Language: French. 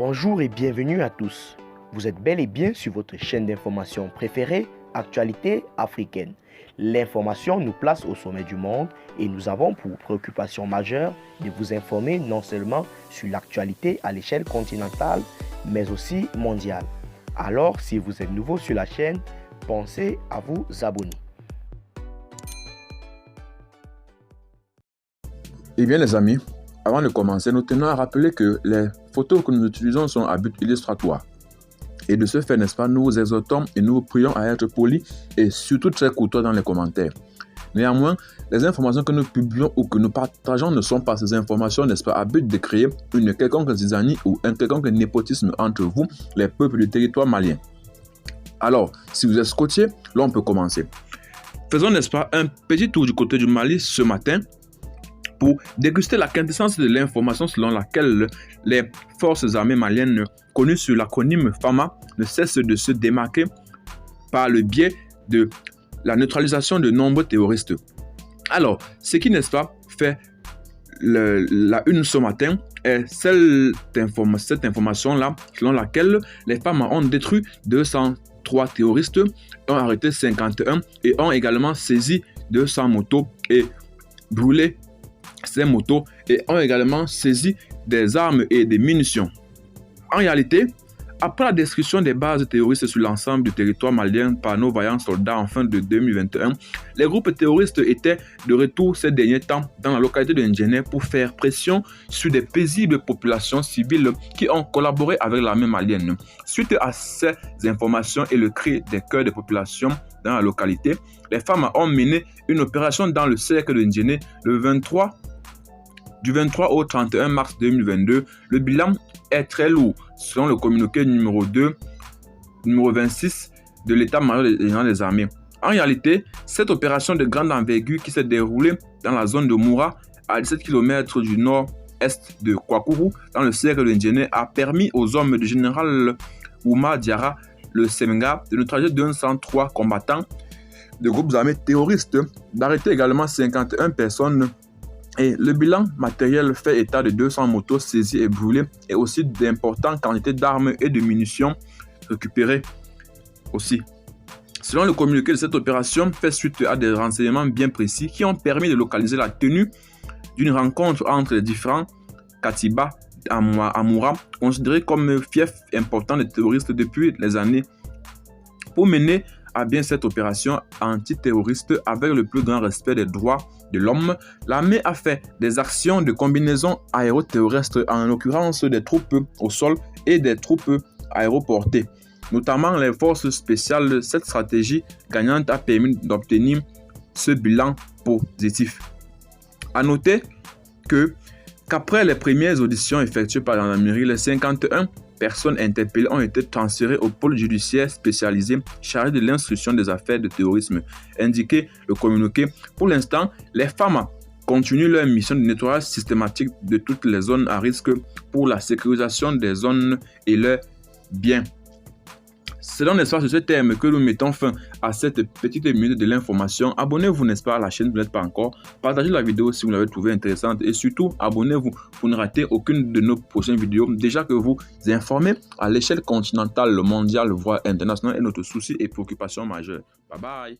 Bonjour et bienvenue à tous. Vous êtes bel et bien sur votre chaîne d'information préférée, Actualité africaine. L'information nous place au sommet du monde et nous avons pour préoccupation majeure de vous informer non seulement sur l'actualité à l'échelle continentale, mais aussi mondiale. Alors, si vous êtes nouveau sur la chaîne, pensez à vous abonner. Eh bien les amis, avant de commencer, nous tenons à rappeler que les photos que nous utilisons sont à but illustratoire. Et de ce fait, n'est-ce pas, nous vous exhortons et nous vous prions à être polis et surtout très courtois dans les commentaires. Néanmoins, les informations que nous publions ou que nous partageons ne sont pas ces informations, n'est-ce pas, à but de créer une quelconque zizanie ou un quelconque népotisme entre vous, les peuples du territoire malien. Alors, si vous êtes scotché, là on peut commencer. Faisons, n'est-ce pas, un petit tour du côté du Mali ce matin pour déguster la quintessence de l'information selon laquelle les forces armées maliennes, connues sous l'acronyme FAMA, ne cessent de se démarquer par le biais de la neutralisation de nombreux terroristes. Alors, ce qui, n'est-ce pas, fait la une ce matin est cette information-là, selon laquelle les FAMA ont détruit 203 terroristes, ont arrêté 51 et ont également saisi 200 motos et brûlé ces motos et ont également saisi des armes et des munitions. En réalité, après la destruction des bases terroristes sur l'ensemble du territoire malien par nos vaillants soldats en fin de 2021, les groupes terroristes étaient de retour ces derniers temps dans la localité de Ndjéné pour faire pression sur des paisibles populations civiles qui ont collaboré avec l'armée malienne. Suite à ces informations et le cri des cœurs des populations dans la localité, les femmes ont mené une opération dans le cercle de Ndjéné du 23 au 31 mars 2022. Le bilan est très lourd, selon le communiqué numéro 26 de l'état-major des armées. En réalité, cette opération de grande envergure qui s'est déroulée dans la zone de Moura, à 17 km du nord-est de Kouakourou, dans le cercle de Ndjéné, a permis aux hommes du général Oumar Diarra, le Semenga, de neutraliser 203 combattants de groupes armés terroristes, d'arrêter également 51 personnes. Et le bilan matériel fait état de 200 motos saisies et brûlées et aussi d'importantes quantités d'armes et de munitions récupérées aussi. Selon le communiqué de cette opération, fait suite à des renseignements bien précis qui ont permis de localiser la tenue d'une rencontre entre les différents Katiba à Moura, considérés comme fief important des terroristes depuis les années. Pour mener à bien cette opération antiterroriste avec le plus grand respect des droits de l'homme, l'armée a fait des actions de combinaison aéroterrestre, en l'occurrence des troupes au sol et des troupes aéroportées, notamment les forces spéciales. Cette stratégie gagnante a permis d'obtenir ce bilan positif. À noter qu'après les premières auditions effectuées par la gendarmerie, les 51 personnes interpellées ont été transférées au pôle judiciaire spécialisé chargé de l'instruction des affaires de terrorisme, indiqué le communiqué. Pour l'instant, les FAMA continuent leur mission de nettoyage systématique de toutes les zones à risque pour la sécurisation des zones et leurs biens. C'est dans l'espace de ce terme que nous mettons fin à cette petite minute de l'information. Abonnez-vous, n'est-ce pas, à la chaîne si vous n'êtes pas encore. Partagez la vidéo si vous l'avez trouvée intéressante et surtout, abonnez-vous pour ne rater aucune de nos prochaines vidéos. Déjà que vous informez à l'échelle continentale, mondiale, voire internationale est notre souci et préoccupation majeure. Bye bye.